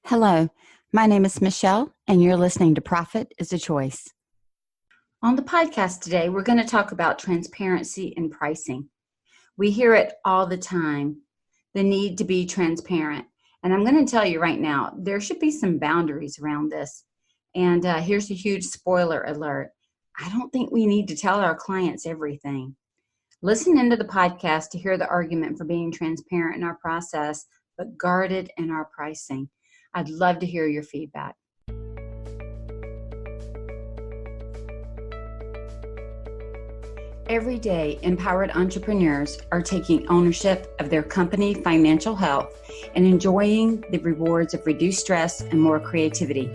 Hello, my name is Michele, and you're listening to Profit is a Choice. On the podcast today, we're going to talk about transparency in pricing. We hear it all the time, the need to be transparent. And I'm going to tell you right now, there should be some boundaries around this. And here's a huge spoiler alert. I don't think we need to tell our clients everything. Listen into the podcast to hear the argument for being transparent in our process, but guarded in our pricing. I'd love to hear your feedback. Every day, empowered entrepreneurs are taking ownership of their company financial health and enjoying the rewards of reduced stress and more creativity.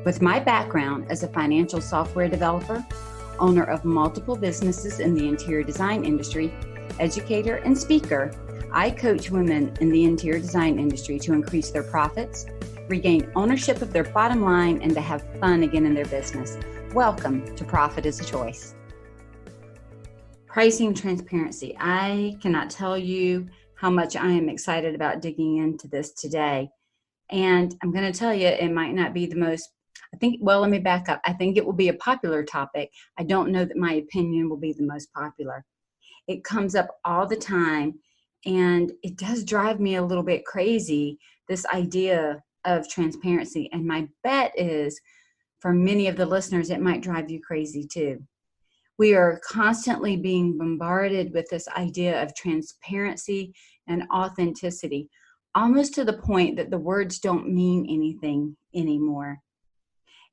With my background as a financial software developer, owner of multiple businesses in the interior design industry, educator, and speaker, I coach women in the interior design industry to increase their profits, regain ownership of their bottom line, and to have fun again in their business. Welcome to Profit is a Choice. Pricing transparency. I cannot tell you how much I am excited about digging into this today. And I'm going to tell you, it might not be the most, let me back up. I think it will be a popular topic. I don't know that my opinion will be the most popular. It comes up all the time, and it does drive me a little bit crazy, this idea of transparency. And my bet is for many of the listeners, it might drive you crazy too. We are constantly being bombarded with this idea of transparency and authenticity, almost to the point that the words don't mean anything anymore.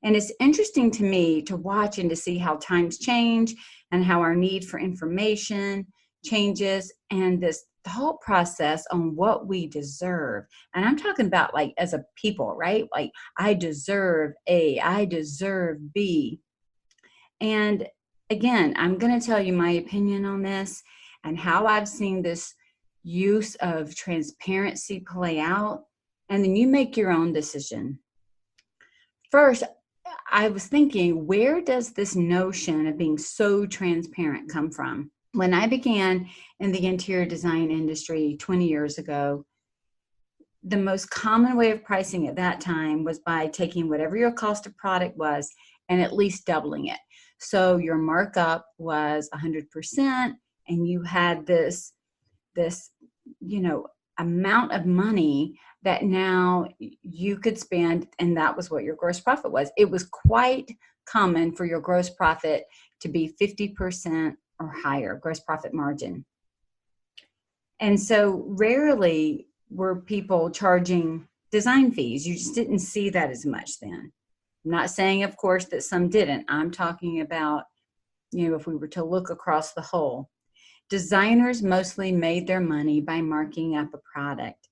And it's interesting to me to watch and to see how times change and how our need for information changes, and this thought process on what we deserve. And I'm talking about like as a people, right? Like I deserve A, I deserve B. And again, I'm going to tell you my opinion on this and how I've seen this use of transparency play out. And then you make your own decision. First, I was thinking, where does this notion of being so transparent come from? When I began in the interior design industry 20 years ago, the most common way of pricing at that time was by taking whatever your cost of product was and at least doubling it. So your markup was 100%, and you had this amount of money that now you could spend, and that was what your gross profit was. It was quite common for your gross profit to be 50% or higher, gross profit margin. And so rarely were people charging design fees. You just didn't see that as much then. I'm not saying, of course, that some didn't. I'm talking about, if we were to look across the whole. Designers mostly made their money by marking up a product.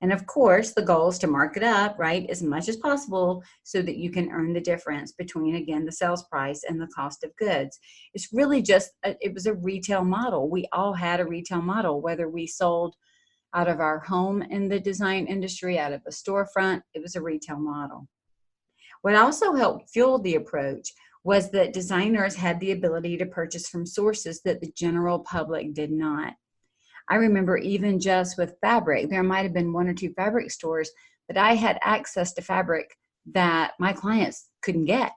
And of course, the goal is to mark it up, right, as much as possible so that you can earn the difference between, again, the sales price and the cost of goods. It's really it was a retail model. We all had a retail model, whether we sold out of our home in the design industry, out of a storefront, it was a retail model. What also helped fuel the approach was that designers had the ability to purchase from sources that the general public did not. I remember even just with fabric, there might have been one or two fabric stores that I had access to fabric that my clients couldn't get.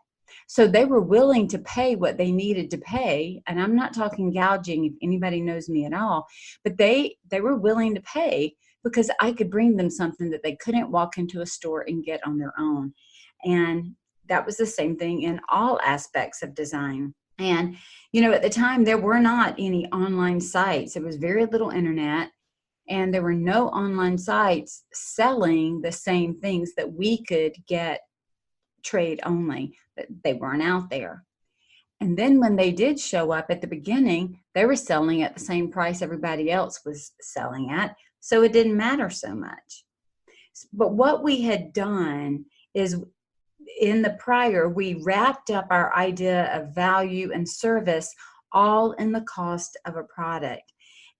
So they were willing to pay what they needed to pay. And I'm not talking gouging if anybody knows me at all, but they were willing to pay because I could bring them something that they couldn't walk into a store and get on their own. And that was the same thing in all aspects of design. And, at the time, there were not any online sites. There was very little internet, and there were no online sites selling the same things that we could get trade only. They weren't out there. And then when they did show up at the beginning, they were selling at the same price everybody else was selling at. So it didn't matter so much. But what we had done is, in the prior, we wrapped up our idea of value and service all in the cost of a product.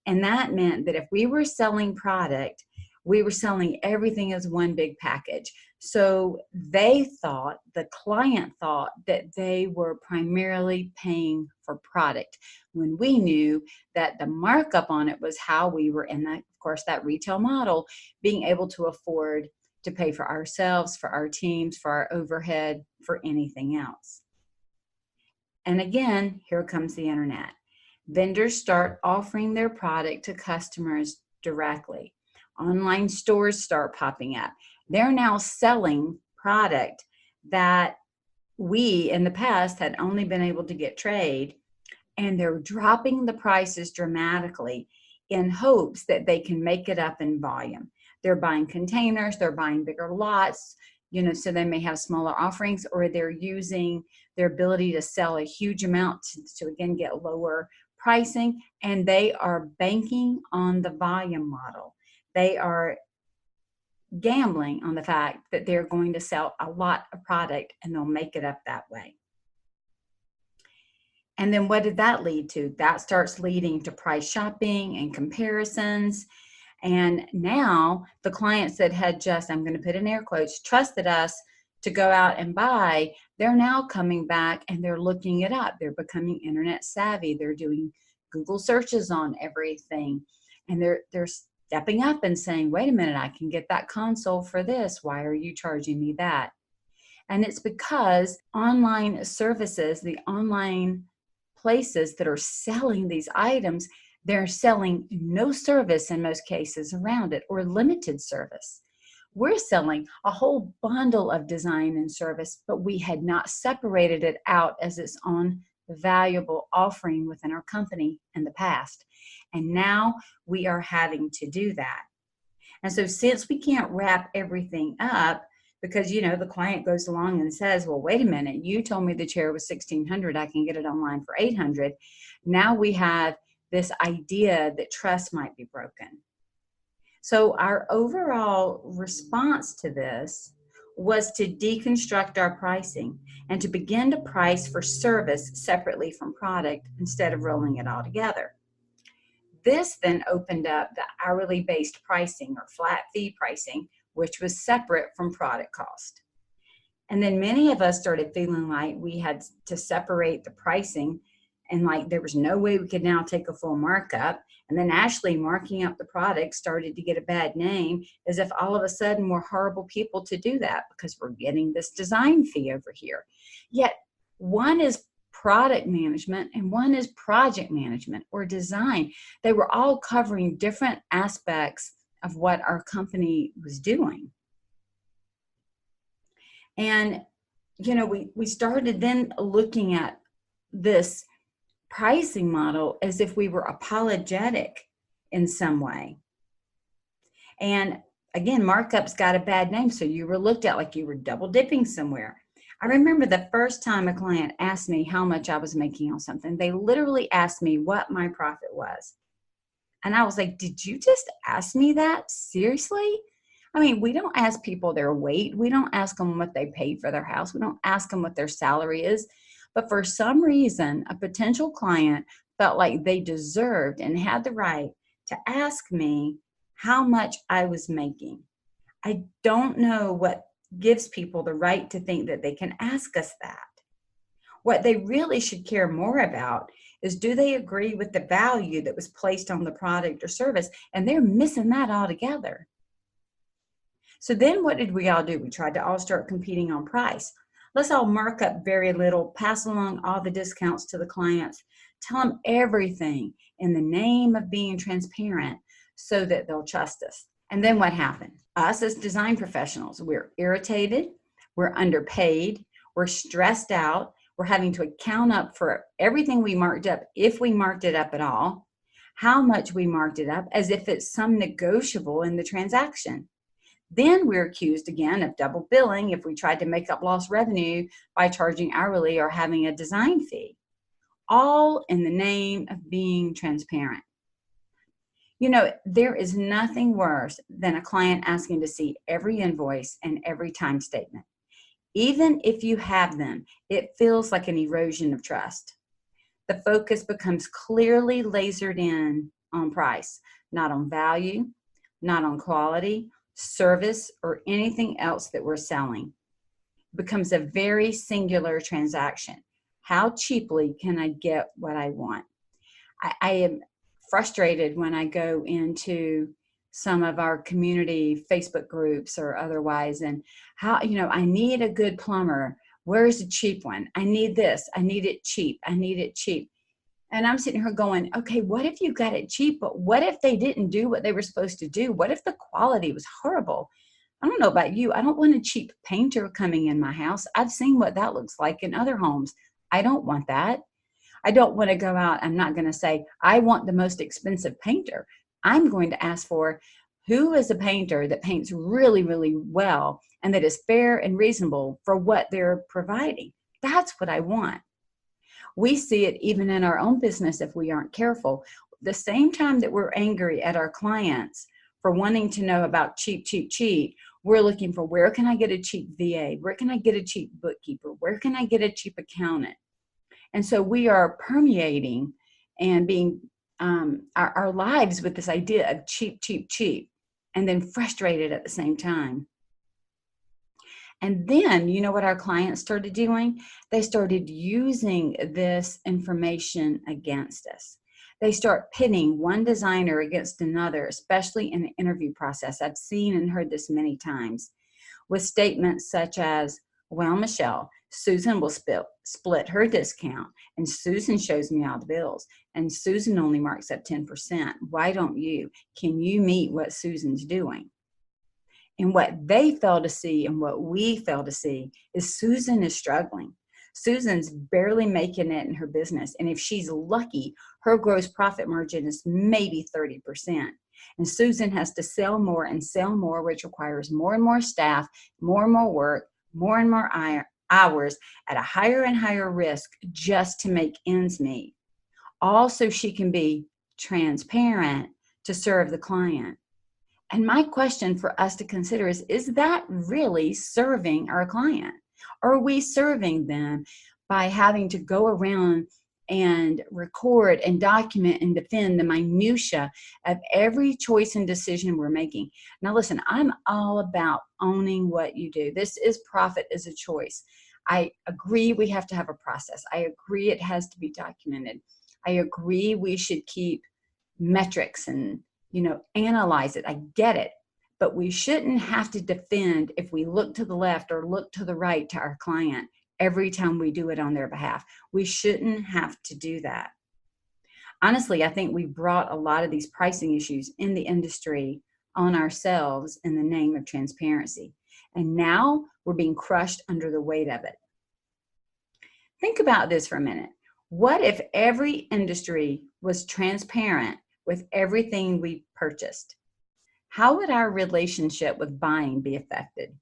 And that meant that if we were selling product, we were selling everything as one big package. So the client thought that they were primarily paying for product, when we knew that the markup on it was how we were, in that, of course, that retail model, being able to afford to pay for ourselves, for our teams, for our overhead, for anything else. And again, here comes the internet. Vendors start offering their product to customers directly. Online stores start popping up. They're now selling product that we in the past had only been able to get trade, and they're dropping the prices dramatically in hopes that they can make it up in volume. They're buying containers, they're buying bigger lots, so they may have smaller offerings, or they're using their ability to sell a huge amount to again get lower pricing, and they are banking on the volume model. They are gambling on the fact that they're going to sell a lot of product and they'll make it up that way. And then what did that lead to? That starts leading to price shopping and comparisons. And now the clients that had just, I'm going to put in air quotes, trusted us to go out and buy, they're now coming back and they're looking it up. They're becoming internet savvy. They're doing Google searches on everything. And they're stepping up and saying, wait a minute, I can get that console for this. Why are you charging me that? And it's because online services, the online places that are selling these items, they're selling no service in most cases around it, or limited service. We're selling a whole bundle of design and service, but we had not separated it out as its own valuable offering within our company in the past. And now we are having to do that. And so since we can't wrap everything up, because, the client goes along and says, well, wait a minute, you told me the chair was $1,600, I can get it online for $800. Now we have this idea that trust might be broken. So our overall response to this was to deconstruct our pricing and to begin to price for service separately from product instead of rolling it all together. This then opened up the hourly based pricing or flat fee pricing, which was separate from product cost. And then many of us started feeling like we had to separate the pricing, and like there was no way we could now take a full markup. And then actually marking up the product started to get a bad name, as if all of a sudden we're horrible people to do that because we're getting this design fee over here. Yet one is product management and one is project management or design. They were all covering different aspects of what our company was doing. And, we started then looking at this pricing model as if we were apologetic in some way. And again, markups got a bad name, so you were looked at like you were double dipping somewhere. I remember the first time a client asked me how much I was making on something. They literally asked me what my profit was. And I was like, did you just ask me that? Seriously? I mean, we don't ask people their weight. We don't ask them what they paid for their house. We don't ask them what their salary is. But for some reason, a potential client felt like they deserved and had the right to ask me how much I was making. I don't know what gives people the right to think that they can ask us that. What they really should care more about is, do they agree with the value that was placed on the product or service? And they're missing that altogether. So then what did we all do? We tried to all start competing on price. Let's all mark up very little, pass along all the discounts to the clients, tell them everything in the name of being transparent so that they'll trust us. And then what happened? Us as design professionals, we're irritated, we're underpaid, we're stressed out, we're having to account up for everything we marked up, if we marked it up at all, how much we marked it up, as if it's some negotiable in the transaction. Then we're accused again of double billing if we tried to make up lost revenue by charging hourly or having a design fee, all in the name of being transparent. There is nothing worse than a client asking to see every invoice and every time statement. Even if you have them, it feels like an erosion of trust. The focus becomes clearly lasered in on price, not on value, not on quality, service, or anything else that we're selling. It becomes a very singular transaction. How cheaply can I get what I want? I am frustrated when I go into some of our community Facebook groups or otherwise, and how, I need a good plumber. Where's a cheap one? I need this. I need it cheap. I need it cheap. And I'm sitting here going, okay, what if you got it cheap, but what if they didn't do what they were supposed to do? What if the quality was horrible? I don't know about you. I don't want a cheap painter coming in my house. I've seen what that looks like in other homes. I don't want that. I don't want to go out. I'm not going to say, I want the most expensive painter. I'm going to ask for who is a painter that paints really, really well and that is fair and reasonable for what they're providing. That's what I want. We see it even in our own business if we aren't careful. The same time that we're angry at our clients for wanting to know about cheap, cheap, cheap, we're looking for, where can I get a cheap VA? Where can I get a cheap bookkeeper? Where can I get a cheap accountant? And so we are permeating and being our lives with this idea of cheap, cheap, cheap, and then frustrated at the same time. And then, you know what our clients started doing? They started using this information against us. They start pitting one designer against another, especially in the interview process. I've seen and heard this many times with statements such as, well, Michele, Susan will split her discount, and Susan shows me all the bills, and Susan only marks up 10%. Why don't you? Can you meet what Susan's doing? And what they fail to see and what we fail to see is Susan is struggling. Susan's barely making it in her business. And if she's lucky, her gross profit margin is maybe 30%. And Susan has to sell more and sell more, which requires more and more staff, more and more work, more and more hours at a higher and higher risk just to make ends meet. All so she can be transparent to serve the client. And my question for us to consider is that really serving our client? Or are we serving them by having to go around and record and document and defend the minutia of every choice and decision we're making? Now, listen, I'm all about owning what you do. This is profit is a choice. I agree we have to have a process. I agree it has to be documented. I agree we should keep metrics and analyze it. I get it. But we shouldn't have to defend if we look to the left or look to the right to our client every time we do it on their behalf. We shouldn't have to do that. Honestly, I think we brought a lot of these pricing issues in the industry on ourselves in the name of transparency. And now we're being crushed under the weight of it. Think about this for a minute. What if every industry was transparent with everything we purchased? How would our relationship with buying be affected?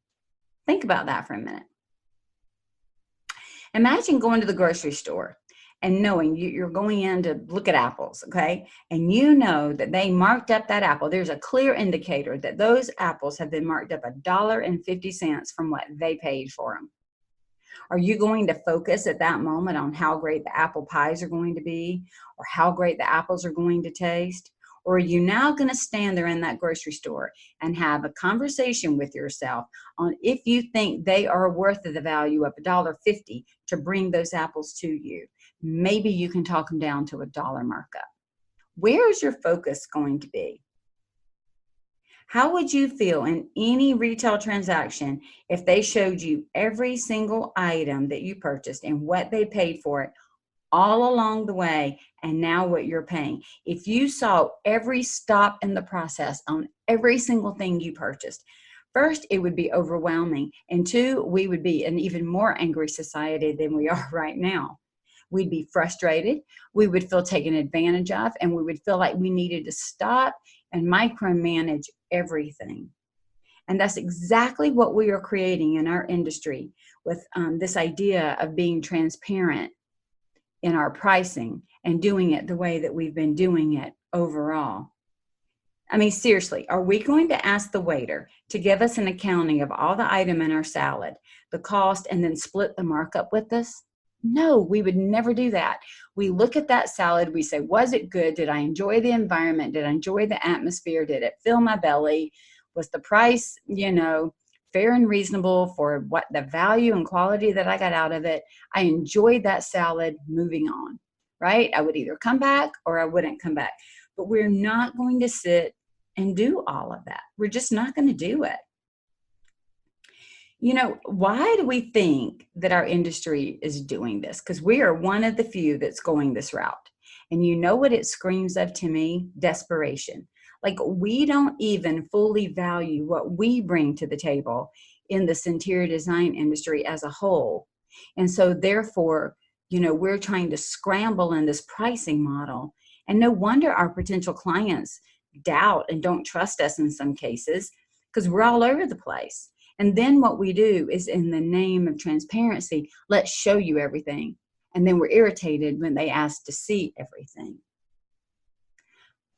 Think about that for a minute. Imagine going to the grocery store and knowing you're going in to look at apples, okay? And you know that they marked up that apple. There's a clear indicator that those apples have been marked up $1.50 from what they paid for them. Are you going to focus at that moment on how great the apple pies are going to be or how great the apples are going to taste? Or are you now going to stand there in that grocery store and have a conversation with yourself on if you think they are worth the value of $1.50 to bring those apples to you? Maybe you can talk them down to $1 markup. Where is your focus going to be? How would you feel in any retail transaction if they showed you every single item that you purchased and what they paid for it all along the way and now what you're paying? If you saw every stop in the process on every single thing you purchased, first, it would be overwhelming. And two, we would be an even more angry society than we are right now. We'd be frustrated. We would feel taken advantage of, and we would feel like we needed to stop and micromanage everything. And that's exactly what we are creating in our industry with this idea of being transparent in our pricing and doing it the way that we've been doing it overall. I mean, seriously, are we going to ask the waiter to give us an accounting of all the item in our salad, the cost, and then split the markup with us? No, we would never do that. We look at that salad, we say, was it good? Did I enjoy the environment? Did I enjoy the atmosphere? Did it fill my belly? Was the price, fair and reasonable for what the value and quality that I got out of it? I enjoyed that salad, moving on, right? I would either come back or I wouldn't come back. But we're not going to sit and do all of that. We're just not going to do it. Why do we think that our industry is doing this? Because we are one of the few that's going this route. And you know what it screams of to me? Desperation. Like, we don't even fully value what we bring to the table in this interior design industry as a whole. And so therefore, we're trying to scramble in this pricing model. And no wonder our potential clients doubt and don't trust us in some cases, because we're all over the place. And then what we do is, in the name of transparency, let's show you everything. And then we're irritated when they ask to see everything.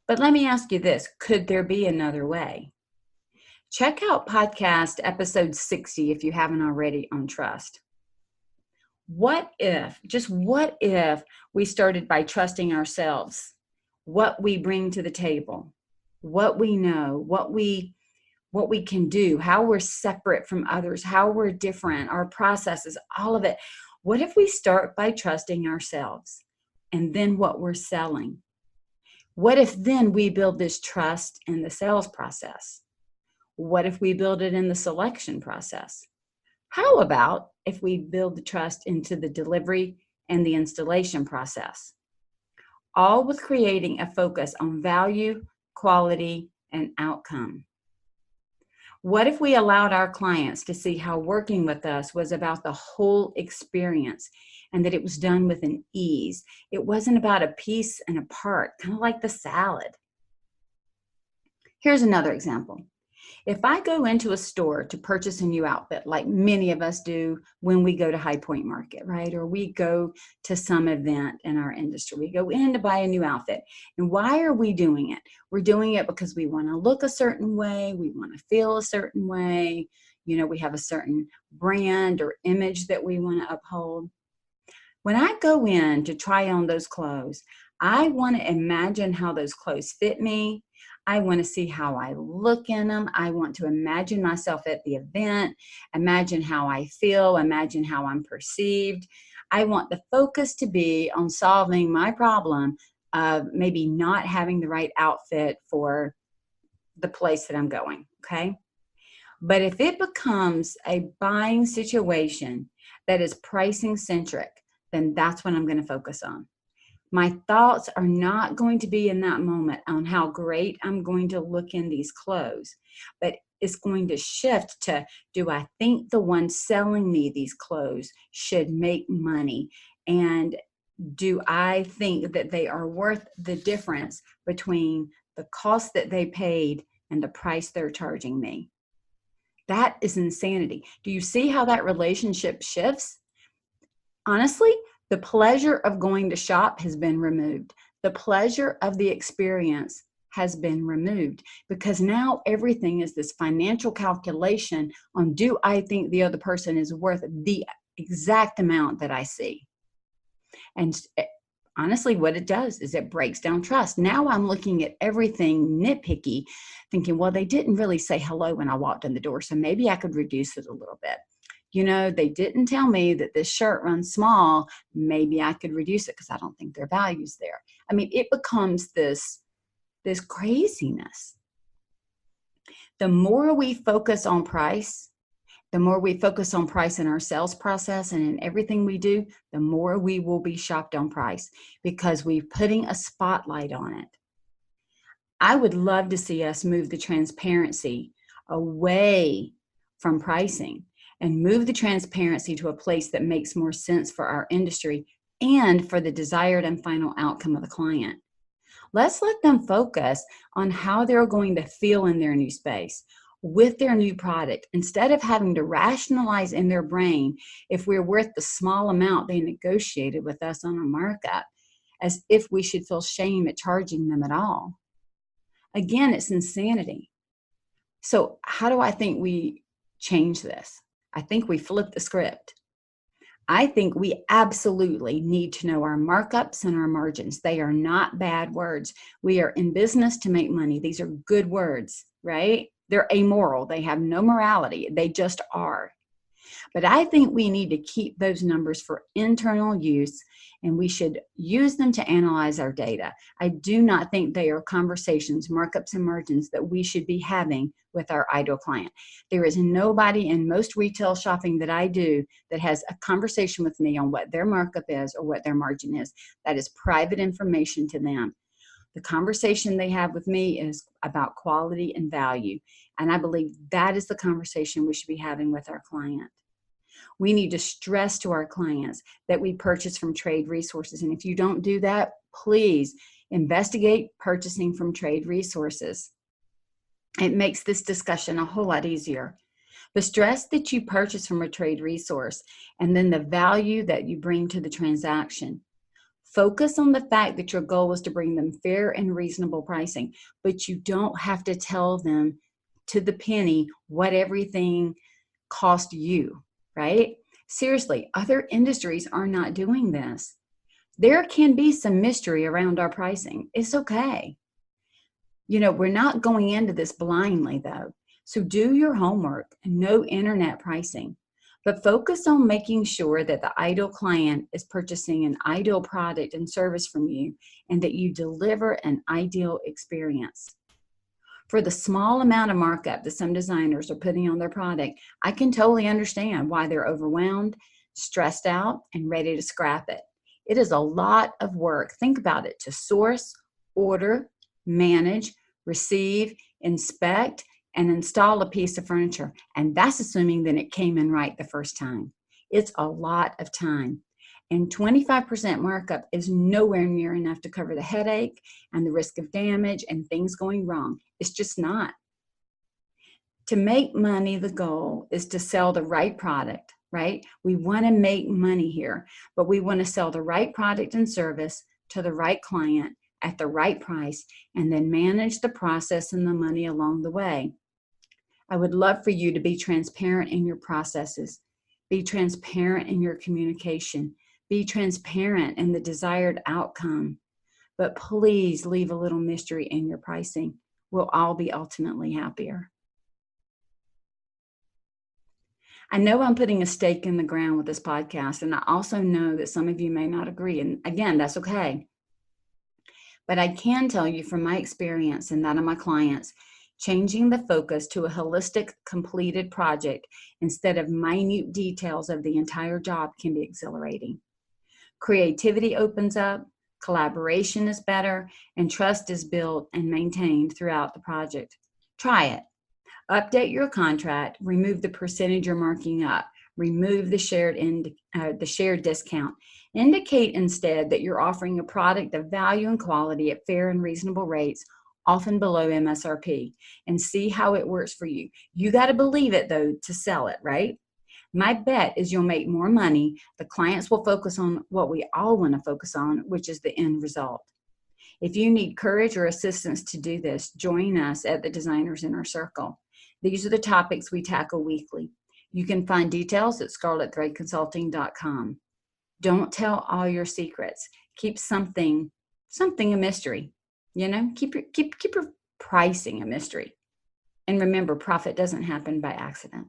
But let me ask you this, could there be another way? Check out podcast episode 60 if you haven't already on trust. What if we started by trusting ourselves, what we bring to the table, what we know, what we can do, how we're separate from others, how we're different, our processes, all of it. What if we start by trusting ourselves and then what we're selling? What if then we build this trust in the sales process? What if we build it in the selection process? How about if we build the trust into the delivery and the installation process? All with creating a focus on value, quality, and outcome. What if we allowed our clients to see how working with us was about the whole experience and that it was done with an ease? It wasn't about a piece and a part, kind of like the salad. Here's another example. If I go into a store to purchase a new outfit, like many of us do when we go to High Point Market, right? Or we go to some event in our industry, we go in to buy a new outfit. And why are we doing it? We're doing it because we want to look a certain way. We want to feel a certain way. We have a certain brand or image that we want to uphold. When I go in to try on those clothes, I want to imagine how those clothes fit me. I want to see how I look in them. I want to imagine myself at the event, imagine how I feel, imagine how I'm perceived. I want the focus to be on solving my problem of maybe not having the right outfit for the place that I'm going, okay? But if it becomes a buying situation that is pricing centric, then that's what I'm going to focus on. My thoughts are not going to be in that moment on how great I'm going to look in these clothes, but it's going to shift to, do I think the one selling me these clothes should make money? And do I think that they are worth the difference between the cost that they paid and the price they're charging me? That is insanity. Do you see how that relationship shifts? Honestly, the pleasure of going to shop has been removed. The pleasure of the experience has been removed, because now everything is this financial calculation on, do I think the other person is worth the exact amount that I see? And honestly, what it does is it breaks down trust. Now I'm looking at everything nitpicky, thinking, well, they didn't really say hello when I walked in the door, so maybe I could reduce it a little bit. They didn't tell me that this shirt runs small. Maybe I could reduce it because I don't think their value's there. I mean, it becomes this craziness. The more we focus on price, the more we focus on price in our sales process and in everything we do, the more we will be shopped on price, because we're putting a spotlight on it. I would love to see us move the transparency away from pricing and move the transparency to a place that makes more sense for our industry and for the desired and final outcome of the client. Let's let them focus on how they're going to feel in their new space with their new product, instead of having to rationalize in their brain if we're worth the small amount they negotiated with us on a markup, as if we should feel shame at charging them at all. Again, it's insanity. So how do I think we change this? I think we flip the script. I think we absolutely need to know our markups and our margins. They are not bad words. We are in business to make money. These are good words, right? They're amoral. They have no morality. They just are. But I think we need to keep those numbers for internal use, and we should use them to analyze our data. I do not think they are conversations, markups, and margins that we should be having with our ideal client. There is nobody in most retail shopping that I do that has a conversation with me on what their markup is or what their margin is. That is private information to them. The conversation they have with me is about quality and value. And I believe that is the conversation we should be having with our client. We need to stress to our clients that we purchase from trade resources. And if you don't do that, please investigate purchasing from trade resources. It makes this discussion a whole lot easier. But stress that you purchase from a trade resource and then the value that you bring to the transaction. Focus on the fact that your goal is to bring them fair and reasonable pricing, but you don't have to tell them to the penny what everything cost you, right? Seriously, other industries are not doing this. There can be some mystery around our pricing. It's okay. We're not going into this blindly though. So do your homework, know internet pricing. But focus on making sure that the ideal client is purchasing an ideal product and service from you and that you deliver an ideal experience. For the small amount of markup that some designers are putting on their product, I can totally understand why they're overwhelmed, stressed out, and ready to scrap it. It is a lot of work. Think about it, to source, order, manage, receive, inspect, and install a piece of furniture. And that's assuming that it came in right the first time. It's a lot of time. And 25% markup is nowhere near enough to cover the headache and the risk of damage and things going wrong. It's just not. To make money, the goal is to sell the right product, right? We want to make money here, but we want to sell the right product and service to the right client at the right price and then manage the process and the money along the way. I would love for you to be transparent in your processes, be transparent in your communication, be transparent in the desired outcome, but please leave a little mystery in your pricing. We'll all be ultimately happier. I know I'm putting a stake in the ground with this podcast, and I also know that some of you may not agree, and again, that's okay. But I can tell you from my experience and that of my clients, changing the focus to a holistic, completed project instead of minute details of the entire job can be exhilarating. Creativity opens up, collaboration is better, and trust is built and maintained throughout the project. Try it. Update your contract, remove the percentage you're marking up, remove the shared discount. Indicate instead that you're offering a product of value and quality at fair and reasonable rates, often below MSRP, and see how it works for you. You got to believe it though to sell it, right? My bet is you'll make more money. The clients will focus on what we all want to focus on, which is the end result. If you need courage or assistance to do this, join us at the Designers Inner Circle. These are the topics we tackle weekly. You can find details at scarletthreadconsulting.com. Don't tell all your secrets. Keep something a mystery. Keep your pricing a mystery. And remember, profit doesn't happen by accident.